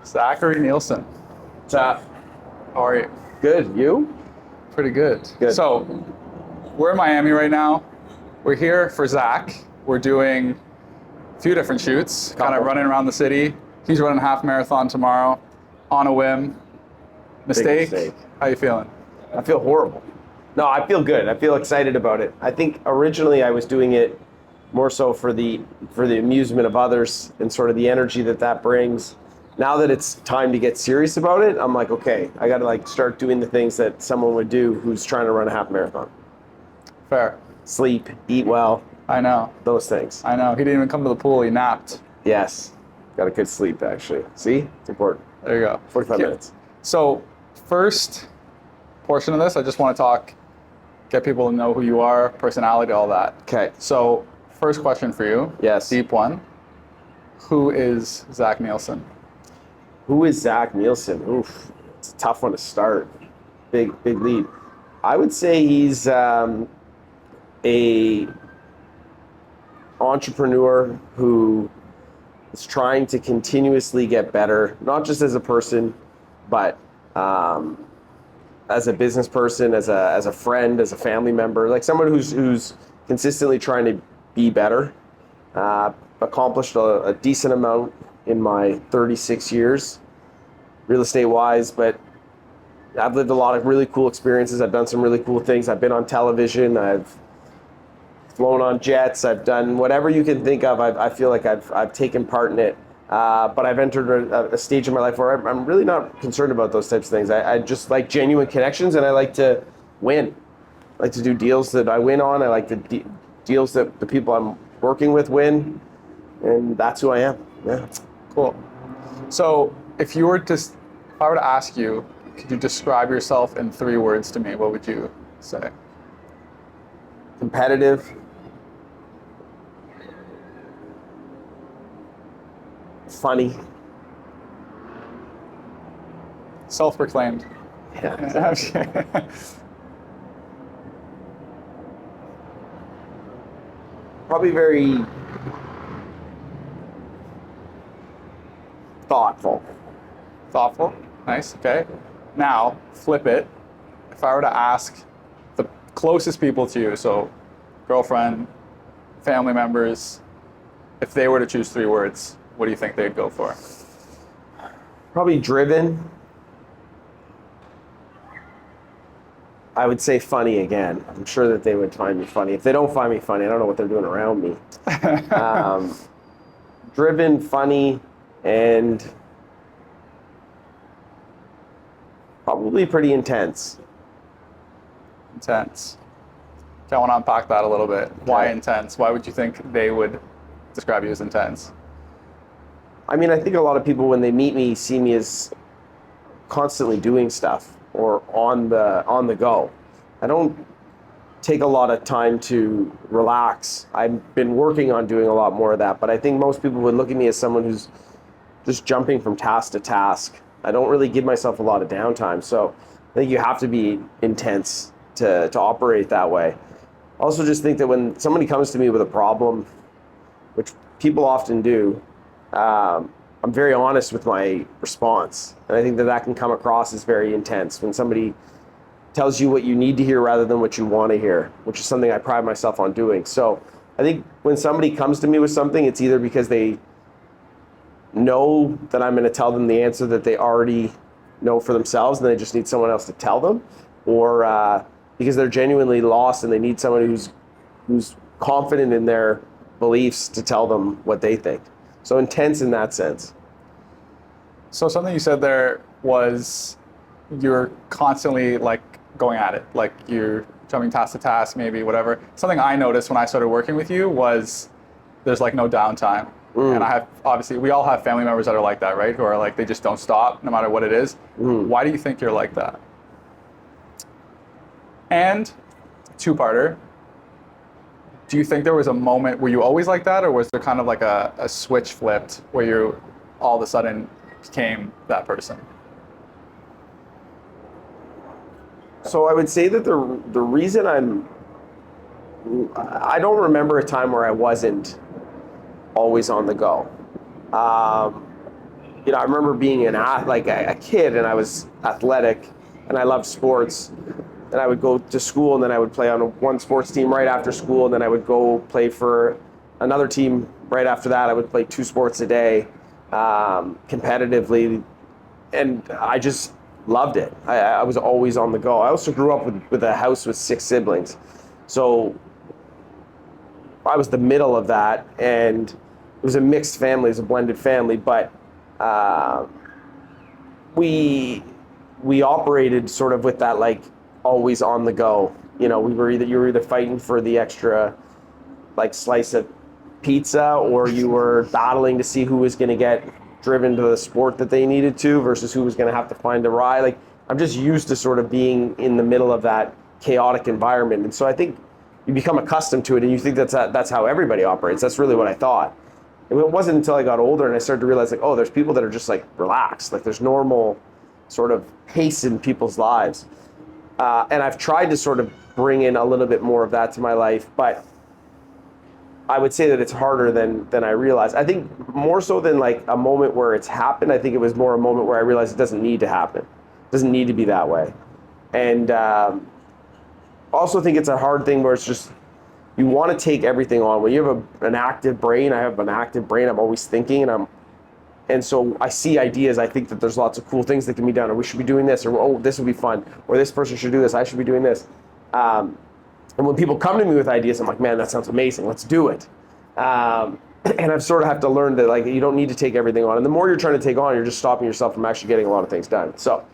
Zachary Neilson. What's up? How are you? Good. You? Pretty good. Good. So, we're in Miami right now. We're here for Zach. We're doing a few different shoots, kind of running around the city. He's running a half marathon tomorrow on a whim. Mistake? Big mistake. How you feeling? I feel horrible. No, I feel good. I feel excited about it. I think originally I was doing it more so for the amusement of others and sort of the energy that brings. Now that it's time to get serious about it, I'm like, okay, I got to start doing the things that someone would do who's trying to run a half marathon. Fair. Sleep, eat well. I know. Those things. I know. He didn't even come to the pool. He napped. Yes. Got a good sleep, actually. See? It's important. There you go. 45 minutes. So, first portion of this, I just want to get people to know who you are, personality, all that. Okay. So, first question for you. Yes. Deep one. Who is Zach Neilson? Who is Zach Neilson? Oof, it's a tough one to start. Big lead. I would say he's a entrepreneur who is trying to continuously get better, not just as a person, but as a business person, as a friend, as a family member, like someone who's consistently trying to be better. Accomplished a decent amount in my 36 years, real estate wise, but I've lived a lot of really cool experiences. I've done some really cool things. I've been on television. I've flown on jets. I've done whatever you can think of. I feel like I've taken part in it. But I've entered a stage in my life where I'm really not concerned about those types of things. I just like genuine connections, and I like to win. I like to do deals that I win on. I like the deals that the people I'm working with win, and that's who I am. Yeah. Cool. So, if I were to ask you, could you describe yourself in 3 words to me? What would you say? Competitive, funny. Self-proclaimed. Yeah. Probably very thoughtful. Thoughtful. Nice. Okay. Now, flip it. If I were to ask the closest people to you, so girlfriend, family members, if they were to choose 3 words, what do you think they'd go for? Probably driven. I would say funny again. I'm sure that they would find me funny. If they don't find me funny, I don't know what they're doing around me. Driven, funny, and probably pretty intense. Intense. Okay, I want to unpack that a little bit. Why Okay. intense? Why would you think they would describe you as intense? I mean, I think a lot of people, when they meet me, see me as constantly doing stuff or on the go. I don't take a lot of time to relax. I've been working on doing a lot more of that, but I think most people would look at me as someone who's just jumping from task to task. I don't really give myself a lot of downtime, so I think you have to be intense to operate that way. I also just think that when somebody comes to me with a problem, which people often do, I'm very honest with my response. And I think that can come across as very intense when somebody tells you what you need to hear rather than what you want to hear, which is something I pride myself on doing. So I think when somebody comes to me with something, it's either because they know that I'm going to tell them the answer that they already know for themselves and they just need someone else to tell them, or because they're genuinely lost and they need someone who's confident in their beliefs to tell them what they think. So intense in that sense. So something you said there was you're constantly going at it, like you're jumping task to task, maybe whatever. Something I noticed when I started working with you was there's no downtime. And we all have family members that are like that, right? Who are they just don't stop no matter what it is. Why do you think you're like that? And 2-parter, do you think there was a moment, were you always like that, or was there kind of a switch flipped where you all of a sudden became that person? So I would say that the reason I don't remember a time where I wasn't always on the go. I remember being a kid, and I was athletic, and I loved sports, and I would go to school, and then I would play on one sports team right after school, and then I would go play for another team right after that. I would play 2 sports a day, competitively, and I just loved it. I was always on the go. I also grew up with a house with 6 siblings, so I was the middle of that, and it was a mixed family, it was a blended family, but we operated sort of with that like always on the go. You were either fighting for the extra like slice of pizza, or you were battling to see who was going to get driven to the sport that they needed to versus who was going to have to find a ride. Like, I'm just used to sort of being in the middle of that chaotic environment, and so I think you become accustomed to it, and you think that's how everybody operates. That's really what I thought. It wasn't until I got older and I started to realize, like, oh, there's people that are just like relaxed, like there's normal sort of pace in people's lives, and I've tried to sort of bring in a little bit more of that to my life, but I would say that it's harder than I realized. I think more so than like a moment where it's happened, I think it was more a moment where I realized it doesn't need to happen. It doesn't need to be that way. And also think it's a hard thing where it's just, you want to take everything on. When you have an active brain, I have an active brain, I'm always thinking, and so I see ideas, I think that there's lots of cool things that can be done, or we should be doing this, or oh, this would be fun, or this person should do this, I should be doing this. And when people come to me with ideas, I'm like, man, that sounds amazing, let's do it. And I've sort of have to learn that like you don't need to take everything on. And the more you're trying to take on, you're just stopping yourself from actually getting a lot of things done. So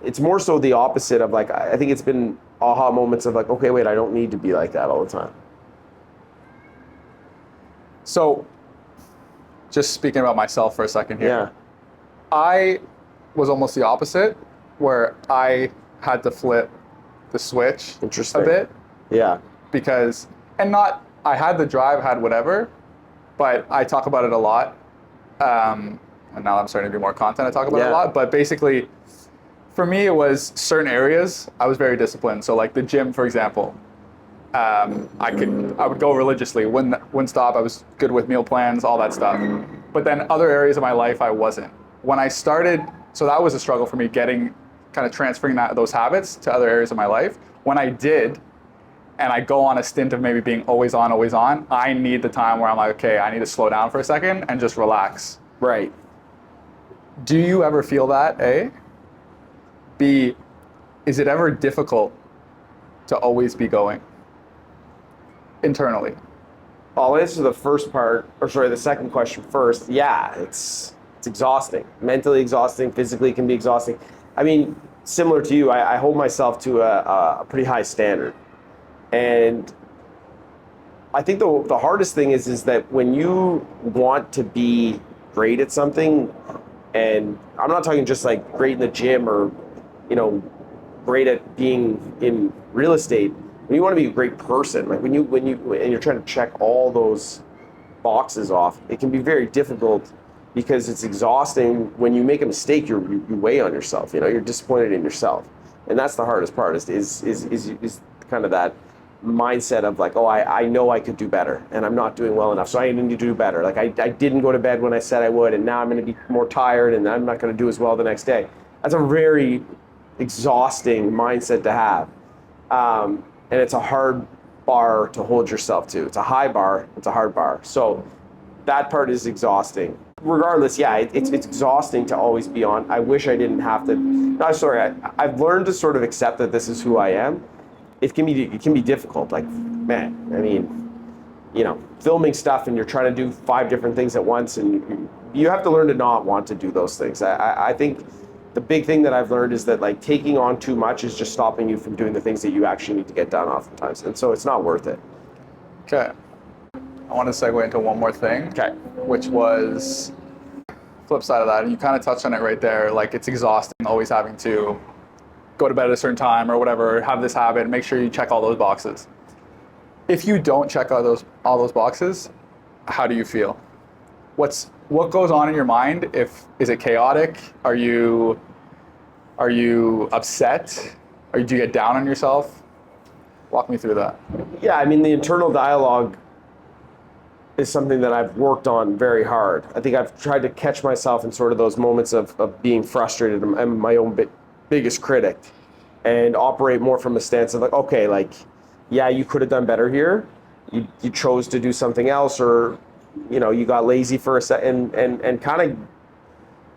it's more so the opposite of like, I think it's been aha moments of like, okay, wait, I don't need to be like that all the time. So just speaking about myself for a second here. Yeah. I was almost the opposite, where I had to flip the switch Interesting. a bit. Yeah. Because, I had the drive, had whatever, but I talk about it a lot. And now I'm starting to do more content, I talk about it a lot. But basically, for me, it was certain areas, I was very disciplined. So like the gym, for example, I would go religiously, wouldn't stop. I was good with meal plans, all that stuff. But then other areas of my life, I wasn't. When I started, so that was a struggle for me, kind of transferring those habits to other areas of my life. When I did, and I go on a stint of maybe being always on, I need the time where I'm like, okay, I need to slow down for a second and just relax. Right. Do you ever feel that, A? B, is it ever difficult to always be going internally? I'll answer the second question first. Yeah, it's exhausting. Mentally exhausting, physically can be exhausting. I mean, similar to you, I hold myself to a pretty high standard. And I think the hardest thing is that when you want to be great at something, and I'm not talking just like great in the gym or, great at being in real estate, when you want to be a great person, like when you're trying to check all those boxes off, it can be very difficult because it's exhausting. When you make a mistake, you weigh on yourself, you're disappointed in yourself. And that's the hardest part is kind of that mindset of like, oh, I know I could do better and I'm not doing well enough, so I need to do better. Like I didn't go to bed when I said I would, and now I'm going to be more tired and I'm not going to do as well the next day. That's a very exhausting mindset to have. And it's a hard bar to hold yourself to. It's a high bar, it's a hard bar. So that part is exhausting. Regardless, yeah, it's exhausting to always be on. I wish I didn't have to. No, sorry, I've learned to sort of accept that this is who I am. It can be difficult. Like, man, I mean, filming stuff and you're trying to do 5 different things at once, and you have to learn to not want to do those things. I think the big thing that I've learned is that like taking on too much is just stopping you from doing the things that you actually need to get done oftentimes, and so it's not worth it. Okay. I want to segue into one more thing. Okay. Which was flip side of that, and you kind of touched on it right there. Like, it's exhausting always having to go to bed at a certain time or whatever, have this habit, make sure you check all those boxes. If you don't check all those boxes, how do you feel? What goes on in your mind? Is it chaotic? Are you upset? Or do you get down on yourself? Walk me through that. Yeah, I mean, the internal dialogue is something that I've worked on very hard. I think I've tried to catch myself in sort of those moments of being frustrated. I'm my own biggest critic, and operate more from a stance of like, okay, like, yeah, you could have done better here. You chose to do something else, or you got lazy for a second, and kind of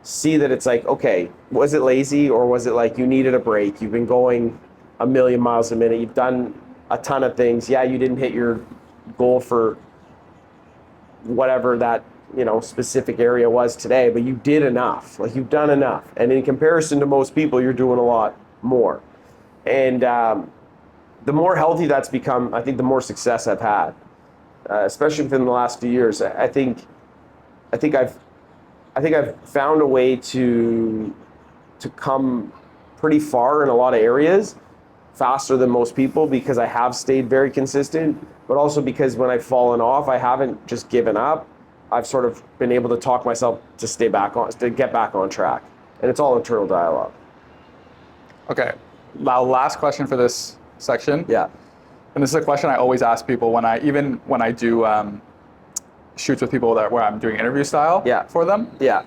see that it's like, okay, was it lazy, or was it like you needed a break? You've been going a million miles a minute. You've done a ton of things. Yeah, you didn't hit your goal for whatever that specific area was today, but you did enough. Like, you've done enough, and in comparison to most people, you're doing a lot more. And the more healthy that's become, I think the more success I've had, especially within the last few years. I think I've found a way to come pretty far in a lot of areas faster than most people, because I have stayed very consistent, but also because when I've fallen off, I haven't just given up. I've sort of been able to talk myself to get back on track. And it's all internal dialogue. Okay. Now, last question for this section. Yeah. And this is a question I always ask people when I do shoots with people where I'm doing interview style for them. Yeah.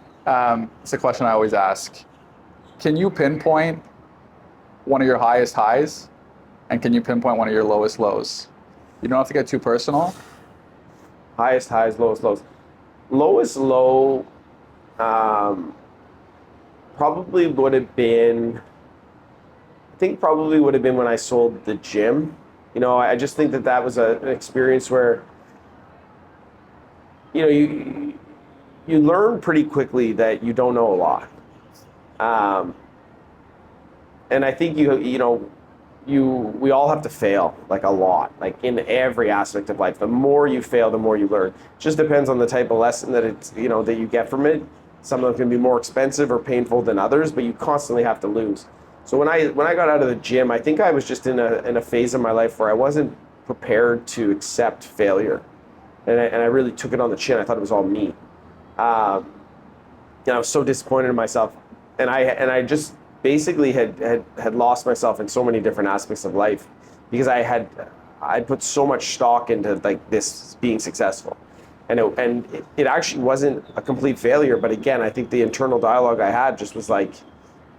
It's a question I always ask. Can you pinpoint one of your highest highs, and can you pinpoint one of your lowest lows? You don't have to get too personal. Highest highs, lowest lows. Lowest low probably would have been when I sold the gym. I just think that was an experience where you learn pretty quickly that you don't know a lot. And I think we all have to fail, like, a lot, like in every aspect of life. The more you fail, the more you learn. It just depends on the type of lesson that that you get from it. Some of them can be more expensive or painful than others, but you constantly have to lose. So when I got out of the gym, I think I was just in a phase of my life where I wasn't prepared to accept failure, and I really took it on the chin. I thought it was all me. I was so disappointed in myself, and I just basically had lost myself in so many different aspects of life, because I'd put so much stock into, like, this being successful, and it actually wasn't a complete failure. But again, I think the internal dialogue I had just was like,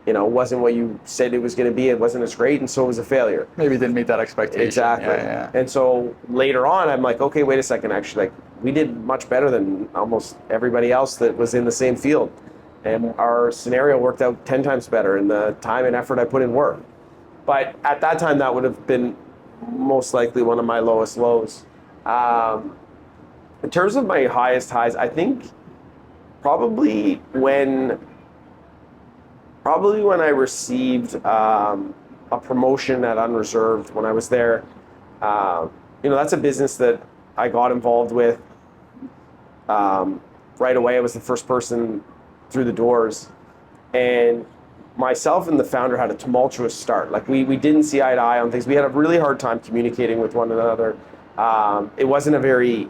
it wasn't what you said it was going to be. It wasn't as great, and so it was a failure. Maybe didn't meet that expectation. Exactly. Yeah. And so later on, I'm like, okay, wait a second. Actually, like, we did much better than almost everybody else that was in the same field, and our scenario worked out 10 times better in the time and effort I put in work. But at that time, that would have been most likely one of my lowest lows. In terms of my highest highs, I think probably when I received a promotion at Unreserved when I was there. That's a business that I got involved with right away. I was the first person through the doors, and myself and the founder had a tumultuous start. Like, we didn't see eye to eye on things. We had a really hard time communicating with one another. It wasn't a very,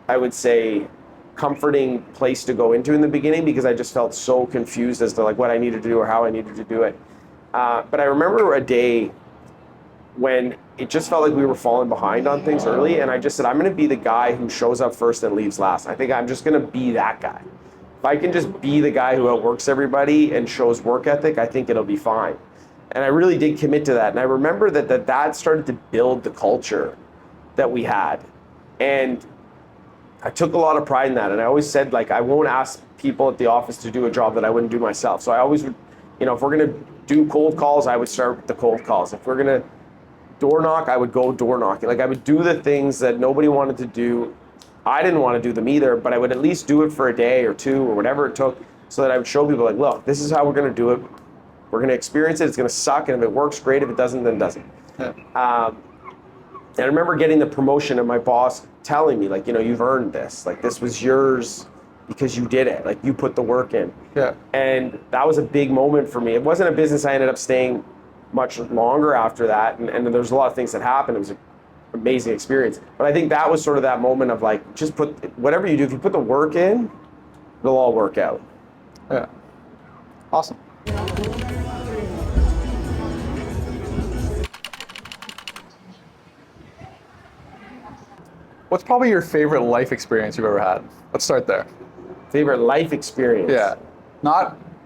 I would say, comforting place to go into in the beginning, because I just felt so confused as to, like, what I needed to do or how I needed to do it. But I remember a day when it just felt like we were falling behind on things early, and I just said, I'm going to be the guy who shows up first and leaves last. I think I'm just going to be that guy. If I can just be the guy who outworks everybody and shows work ethic, I think it'll be fine. And I really did commit to that. And I remember that started to build the culture that we had. And I took a lot of pride in that. And I always said, like, I won't ask people at the office to do a job that I wouldn't do myself. So I always would, if we're going to do cold calls, I would start with the cold calls. If we're going to door knock, I would go door knocking. Like, I would do the things that nobody wanted to do. I didn't want to do them either, but I would at least do it for a day or two or whatever it took, so that I would show people, like, look, this is how we're going to do it. We're going to experience it. It's going to suck. And if it works, great. If it doesn't, then it doesn't. Yeah. And I remember getting the promotion and my boss telling me, like, you've earned this. Like, this was yours because you did it. Like, you put the work in. Yeah. And that was a big moment for me. It wasn't a business I ended up staying much longer after that. And there's a lot of things that happened. It was an amazing experience. But I think that was sort of that moment of, like, just put, whatever you do, if you put the work in, it'll all work out. Yeah. Awesome. What's probably your favorite life experience you've ever had? Let's start there. Favorite life experience? Yeah.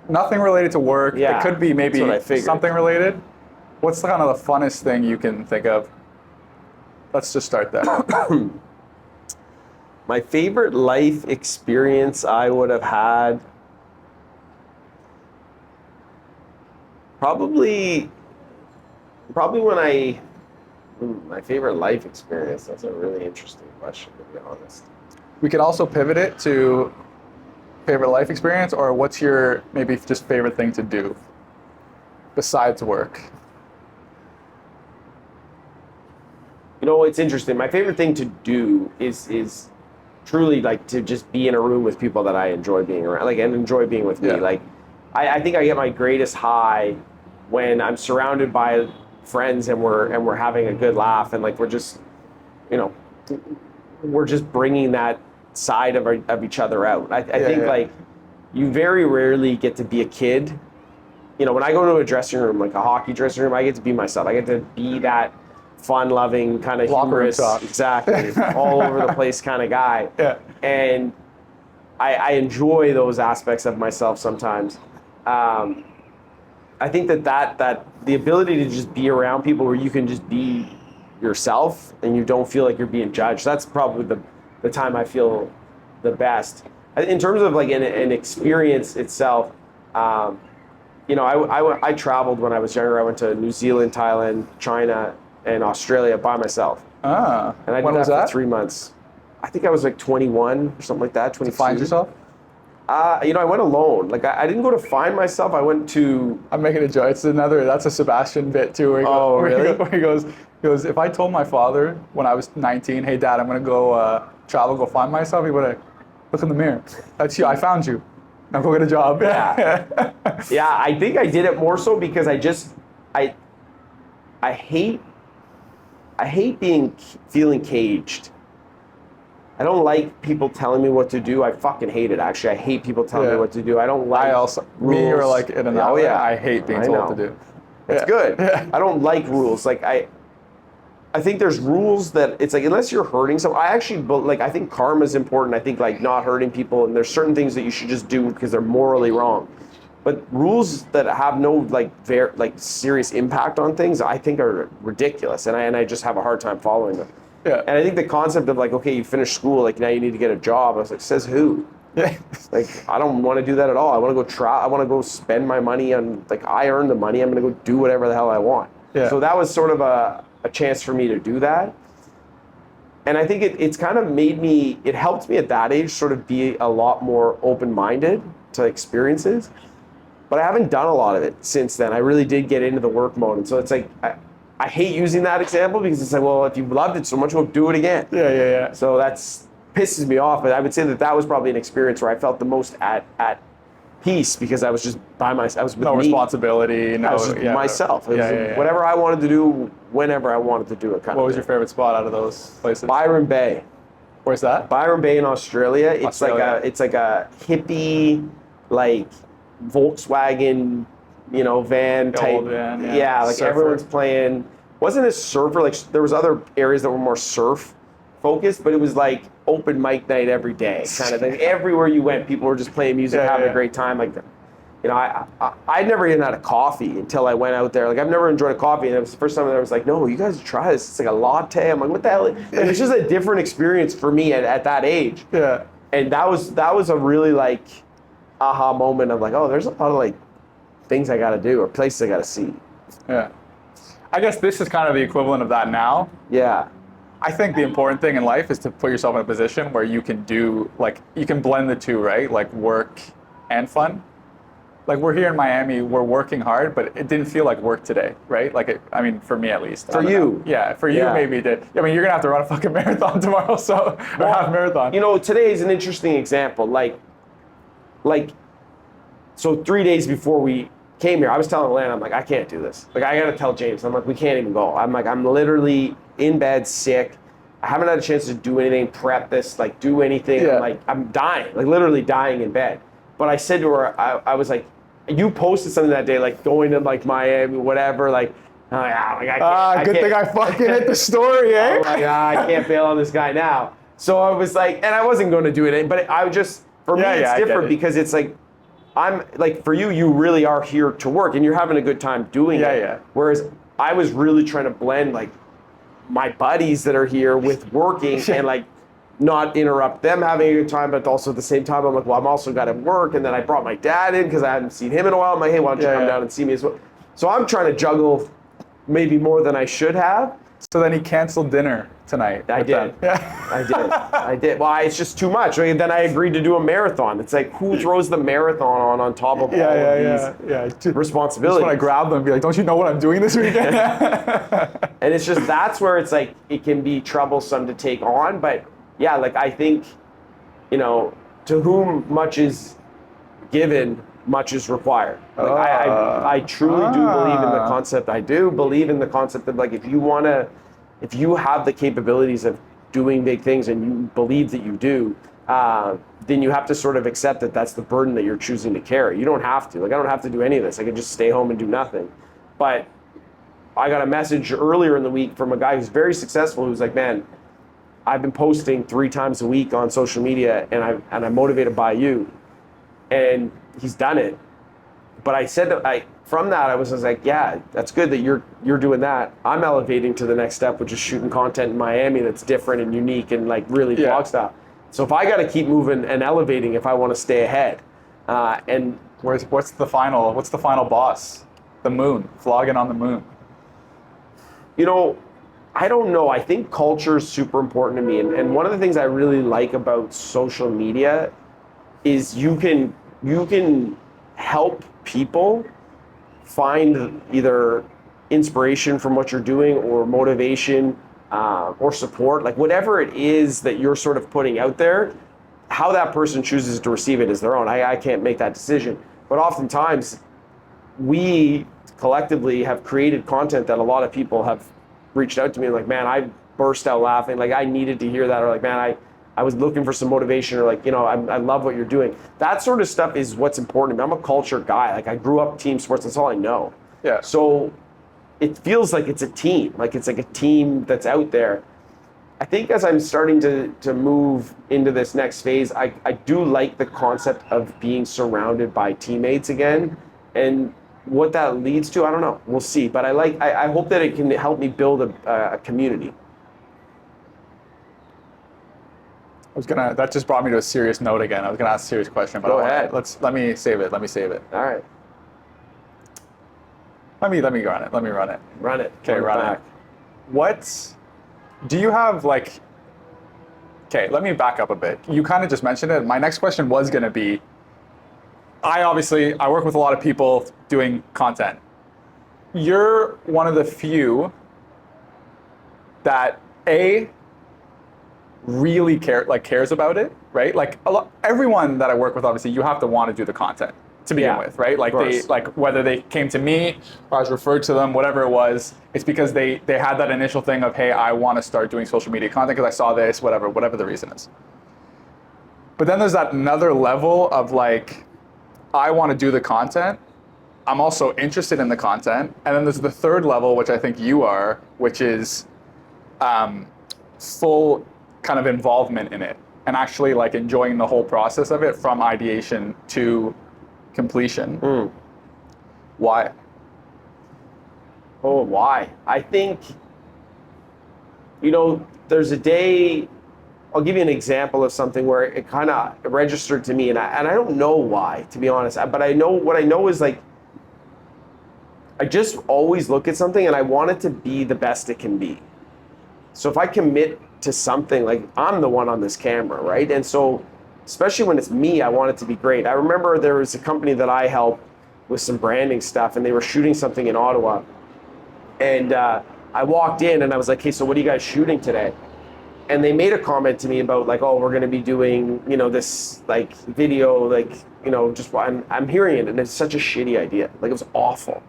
Nothing related to work. Yeah, It could be maybe that's what I figured. something related. What's kind of the funnest thing you can think of? Let's just start there. My favorite life experience I would have had, probably when my favorite life experience. That's a really interesting question, to be honest. We could also pivot it to favorite life experience, or what's your maybe just favorite thing to do besides work? You know, it's interesting. My favorite thing to do is truly like to just be in a room with people that I enjoy being around, like, and enjoy being with me. Yeah. Like, I think I get my greatest high when I'm surrounded by friends and we're having a good laugh, and like we're just, you know, we're just bringing that side of each other out. I think like you very rarely get to be a kid. You know, when I go to a dressing room, like a hockey dressing room, I get to be myself. I get to be that fun-loving, kind of humorous, exactly, all over the place kind of guy. Yeah. And I enjoy those aspects of myself sometimes. I think that the ability to just be around people where you can just be yourself and you don't feel like you're being judged, that's probably the time I feel the best. In terms of like an experience itself, you know, I traveled when I was younger. I went to New Zealand, Thailand, China, and Australia by myself. Ah. And I when did was that that? for 3 months. I think I was like 21 or something like that, 22. To find yourself? You know, I went alone. Like, I didn't go to find myself. I went to... I'm making a joke. That's a Sebastian bit too. Where he really? He goes, if I told my father when I was 19, hey dad, I'm going to go travel, go find myself, he would have, look in the mirror. That's you. I found you. Now go get a job. Yeah. Yeah, I think I did it more so because I hate feeling caged. I don't like people telling me what to do. I fucking hate it, actually. I hate people telling me what to do. I don't like rules. Me or like in another way, I hate being told know. to do. It's good. I don't like rules. Like, I think there's rules that it's like, unless you're hurting someone, I think karma is important. I think like not hurting people, and there's certain things that you should just do because they're morally wrong. But rules that have no like serious impact on things, I think are ridiculous, and I just have a hard time following them. Yeah. And I think the concept of like, okay, you finished school, like now you need to get a job. I was like, says who? Yeah. Like, I don't want to do that at all. I want to go I want to go spend my money on, like, I earned the money. I'm going to go do whatever the hell I want. Yeah. So that was sort of a chance for me to do that. And I think it's kind of it helped me at that age sort of be a lot more open-minded to experiences. But I haven't done a lot of it since then. I really did get into the work mode. And so it's like, I hate using that example because it's like, well, if you loved it so much, we'll do it again. Yeah. So that's pisses me off. But I would say that was probably an experience where I felt the most at peace because I was just by myself. I was with no me. Responsibility. I was just myself. It was whatever I wanted to do, whenever I wanted to do it. What was your favorite spot out of those places? Byron Bay. Where's that? Byron Bay in Australia. It's like a hippie, like Volkswagen, you know, van type. Old van, like surfer. everyone's playing. Wasn't a surfer, like there was other areas that were more surf focused, but it was like open mic night every day kind of thing. Everywhere you went, people were just playing music, having a great time. Like, you know, I'd never even had a coffee until I went out there. Like, I've never enjoyed a coffee, and it was the first time that I was like, no, you guys try this. It's like a latte. I'm like, what the hell? Like, it's just a different experience for me at that age. Yeah. And that was a really like aha moment of like, oh, there's a lot of like things I got to do or places I got to see. Yeah. I guess this is kind of the equivalent of that now. Yeah. I think the important thing in life is to put yourself in a position where you can do, like, you can blend the two, right? Like work and fun. Like, we're here in Miami, we're working hard, but it didn't feel like work today, right? Like, I mean, for me at least. For you. Yeah, for you maybe it did. I mean, you're going to have to run a fucking marathon tomorrow, or half marathon. You know, today is an interesting example. So 3 days before we came here, I was telling Alana, I'm like, I can't do this. Like, I got to tell James. I'm like, we can't even go. I'm like, I'm literally in bed, sick. I haven't had a chance to do anything, prep this, like, do anything. Yeah. I'm dying, like, literally dying in bed. But I said to her, I was like, you posted something that day, like, going to, like, Miami, whatever, like, I can't. Good thing I fucking hit the story, eh? I'm like, I can't bail on this guy now. So I was like, and I wasn't going to do it, but I just, for me, it's I get different it. because it's like, I'm like, for you, you really are here to work and you're having a good time doing it. Yeah. Whereas I was really trying to blend like my buddies that are here with working and like not interrupt them having a good time, but also at the same time, I'm like, well, I'm also got to work. And then I brought my dad in because I hadn't seen him in a while. I'm like, hey, why don't you come down and see me as well? So I'm trying to juggle maybe more than I should have. So then he canceled dinner tonight. I did. Yeah. I did. Well, it's just too much. I mean, then I agreed to do a marathon. It's like, who throws the marathon on top of all of these responsibilities? Just when I grab them and be like, don't you know what I'm doing this weekend? And it's just, that's where it's like, it can be troublesome to take on. But yeah, like I think, you know, to whom much is given, much is required. Like I truly do believe in the concept. I do believe in the concept that like if you have the capabilities of doing big things and you believe that you do, then you have to sort of accept that that's the burden that you're choosing to carry. You don't have to. Like I don't have to do any of this. I can just stay home and do nothing. But I got a message earlier in the week from a guy who's very successful who's like, man, I've been posting 3 times a week on social media and I'm motivated by you. And he's done it. But I said that from that I was like, yeah, that's good that you're doing that. I'm elevating to the next step, which is shooting content in Miami that's different and unique and like really vlog style. So if I got to keep moving and elevating if I want to stay ahead, and what's the final boss? The moon, vlogging on the moon. You know, I don't know. I think culture is super important to me, and one of the things I really like about social media is you can help people find either inspiration from what you're doing or motivation or support, like whatever it is that you're sort of putting out there. How that person chooses to receive it is their own. I can't make that decision. But oftentimes we collectively have created content that a lot of people have reached out to me like, man, I burst out laughing. Like I needed to hear that, or like, man, I was looking for some motivation, or like, you know, I love what you're doing. That sort of stuff is what's important to me. I'm a culture guy. Like I grew up team sports. That's all I know. Yeah. So it feels like it's a team. Like it's like a team that's out there. I think as I'm starting to move into this next phase, I do like the concept of being surrounded by teammates again. And what that leads to, I don't know. We'll see. But I hope that it can help me build a community. That just brought me to a serious note again. I was gonna ask a serious question, but Go ahead. Let me save it. All right. Let me run it. Run it. Okay, run it. What do you have like? Okay, let me back up a bit. You kind of just mentioned it. My next question was gonna be, I work with a lot of people doing content. You're one of the few that really cares about it, right? Like everyone that I work with, obviously, you have to want to do the content to begin with, right? Like whether they came to me or I was referred to them, whatever it was, it's because they had that initial thing of, hey, I want to start doing social media content because I saw this, whatever the reason is. But then there's that another level of like, I want to do the content. I'm also interested in the content. And then there's the third level, which I think you are, which is full kind of involvement in it and actually like enjoying the whole process of it from ideation to completion. Why? Oh, why? I think, you know, there's a day, I'll give you an example of something where it kind of registered to me, and I don't know why, to be honest, but I know, what I know is like, I just always look at something and I want it to be the best it can be. So if I commit to something, like I'm the one on this camera, right? And so, especially when it's me, I want it to be great. I remember there was a company that I helped with some branding stuff, and they were shooting something in Ottawa. And I walked in and I was like, hey, so what are you guys shooting today? And they made a comment to me about like, oh, we're going to be doing, you know, this like video, like, you know, just I'm hearing it and it's such a shitty idea. Like it was awful.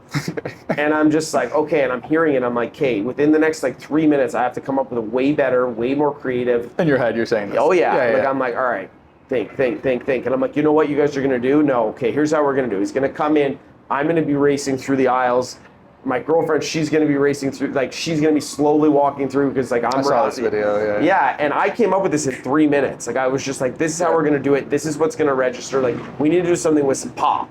And I'm just like, okay. And I'm hearing it. I'm like, okay, within the next like 3 minutes, I have to come up with a way better, way more creative. In your head, you're saying this. Oh yeah. Like I'm like, all right, think. And I'm like, you know what you guys are going to do? No. Okay, here's how we're going to do. He's going to come in. I'm going to be racing through the aisles. my girlfriend, she's going to be racing through, like she's going to be slowly walking through because like I saw this video, yeah. Yeah, and I came up with this in 3 minutes. Like I was just like, this is how we're going to do it. This is what's going to register. Like we need to do something with some pop.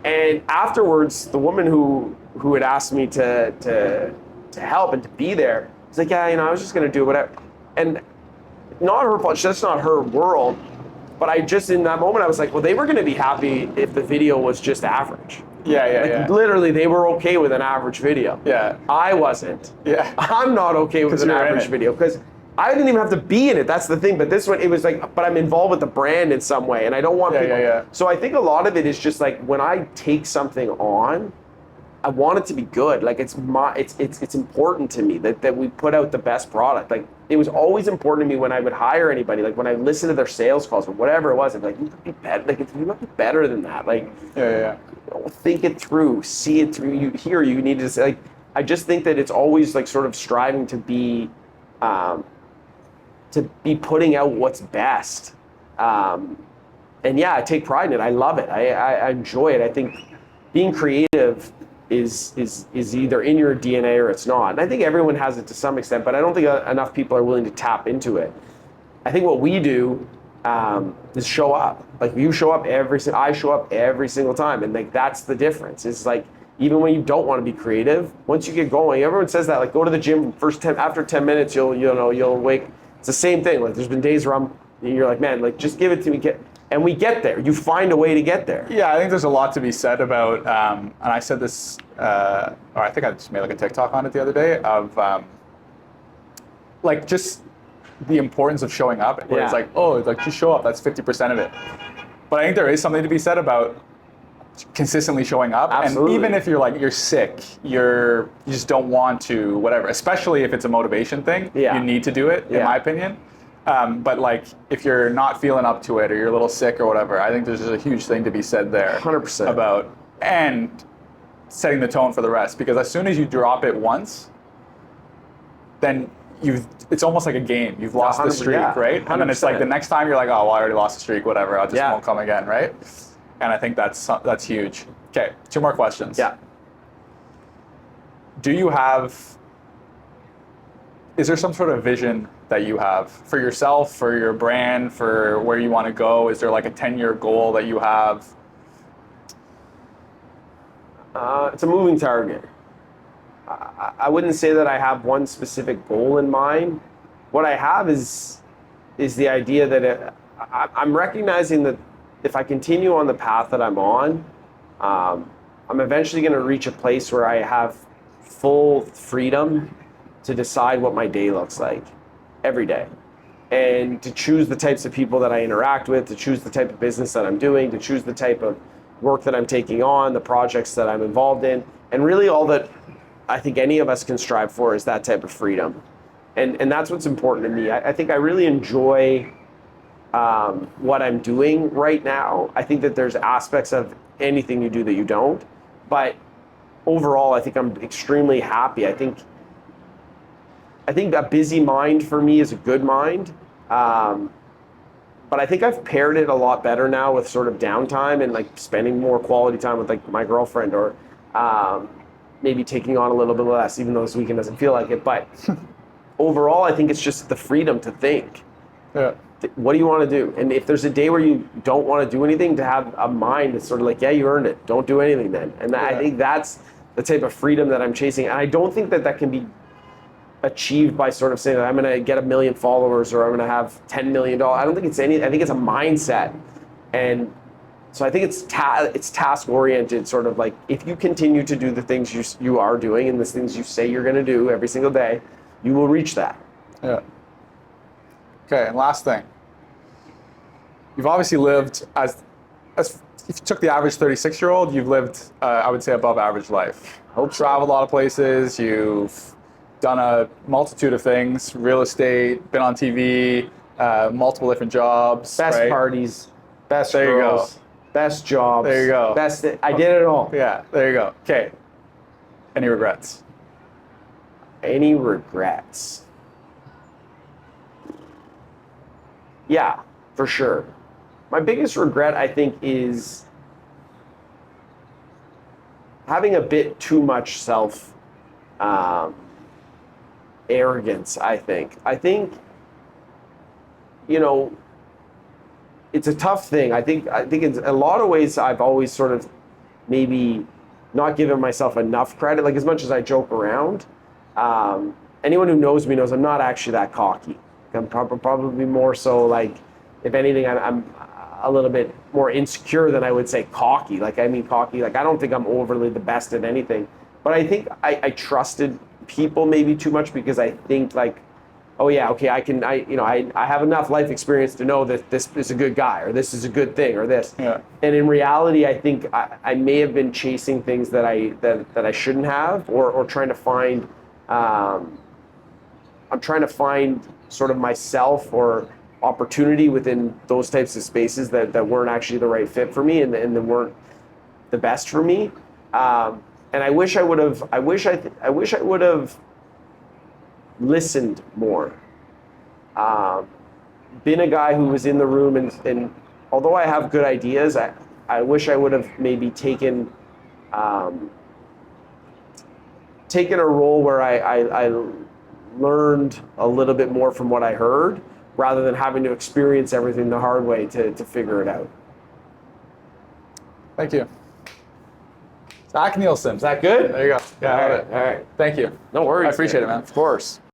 And afterwards, the woman who had asked me to help and to be there was like, yeah, I was just going to do whatever. And not her fault. That's not her world. But I just, in that moment, I was like, well, they were going to be happy if the video was just average. Yeah. Literally, they were okay with an average video. Yeah. I wasn't. Yeah. I'm not okay with an average video because I didn't even have to be in it. That's the thing. But this one, it was like, but I'm involved with the brand in some way, and I don't want people. Yeah. So I think a lot of it is just like when I take something on, I want it to be good. Like it's important to me that we put out the best product. Like it was always important to me when I would hire anybody. Like when I listened to their sales calls or whatever it was, I'm like, you could be better. Like you have to be better than that. Like Yeah. think it through, see it through. You need to say, like, I just think that it's always like sort of striving to be putting out what's best. And yeah, I take pride in it. I love it. I enjoy it. I think being creative is either in your DNA or it's not. And I think everyone has it to some extent, but I don't think enough people are willing to tap into it. I think what we do is show up. Like I show up every single time, and like that's the difference. It's like even when you don't want to be creative, once you get going, everyone says that like go to the gym after 10 minutes you'll wake. It's the same thing. Like there's been days where you're like, man, like just give it to me. And we get there. You find a way to get there. Yeah, I think there's a lot to be said about, and I said this, or I think I just made like a TikTok on it the other day of, like just the importance of showing up. Where it's like, oh, it's like just show up. That's 50% of it. But I think there is something to be said about consistently showing up. Absolutely. And even if you're sick, you just don't want to, whatever. Especially if it's a motivation thing, you need to do it, in my opinion. But like, if you're not feeling up to it or you're a little sick or whatever, I think there's just a huge thing to be said there. 100%. About, and setting the tone for the rest. Because as soon as you drop it once, then it's almost like a game. You've lost the streak, right? 100%. And then it's like the next time you're like, oh, well, I already lost the streak, whatever. I just won't come again, right? And I think that's huge. Okay, 2 more questions. Yeah. Is there some sort of vision that you have for yourself, for your brand, for where you want to go? Is there like a 10-year goal that you have? It's a moving target. I wouldn't say that I have one specific goal in mind. What I have is the idea that I'm recognizing that if I continue on the path that I'm on, I'm eventually going to reach a place where I have full freedom to decide what my day looks like every day, and to choose the types of people that I interact with, to choose the type of business that I'm doing, to choose the type of work that I'm taking on, the projects that I'm involved in, and really all that I think any of us can strive for is that type of freedom. And that's what's important to me. I think I really enjoy what I'm doing right now. I think that there's aspects of anything you do that you don't, but overall I think I'm extremely happy. I think a busy mind for me is a good mind, but I think I've paired it a lot better now with sort of downtime and like spending more quality time with like my girlfriend, or maybe taking on a little bit less, even though this weekend doesn't feel like it. But overall, I think it's just the freedom to think. Yeah. What do you want to do? And if there's a day where you don't want to do anything, to have a mind that's sort of like, yeah, you earned it. Don't do anything then. And I think that's the type of freedom that I'm chasing. And I don't think that can be achieved by sort of saying that I'm going to get 1 million followers or I'm going to have $10 million. I don't think it's I think it's a mindset. And so I think it's task oriented, sort of like if you continue to do the things you are doing and the things you say you're going to do every single day, you will reach that. Yeah. Okay, and last thing. You've obviously lived as if you took the average 36-year-old, you've lived, I would say, above average life. Traveled a lot of places. You've done a multitude of things: real estate, been on TV, multiple different jobs. Best parties, best girls, best jobs. There you go. I did it all. Yeah, there you go. Okay. Any regrets? Any regrets? Yeah, for sure. My biggest regret, I think, is having a bit too much self arrogance. I think, you know, it's a tough thing. I think in a lot of ways I've always sort of maybe not given myself enough credit. Like, as much as I joke around, anyone who knows me knows I'm not actually that cocky. I'm probably more so, like, if anything, I'm a little bit more insecure than I would say cocky. Like, I mean cocky, like, I don't think I'm overly the best at anything. But I think I trusted people maybe too much, because I think, like, oh yeah, okay, I have enough life experience to know that this is a good guy, or this is a good thing, or this. Yeah. And in reality, I think I may have been chasing things that I shouldn't have, or trying to find, I'm trying to find sort of myself or opportunity within those types of spaces that weren't actually the right fit for me, and that weren't the best for me. And I wish I would have listened more. Been a guy who was in the room, and although I have good ideas, I wish I would have maybe taken a role where I learned a little bit more from what I heard, rather than having to experience everything the hard way to figure it out. Thank you. Zach Neilson. Is that good? There you go. Yeah, I love it. All right. Thank you. No worries. I appreciate it, man. Of course.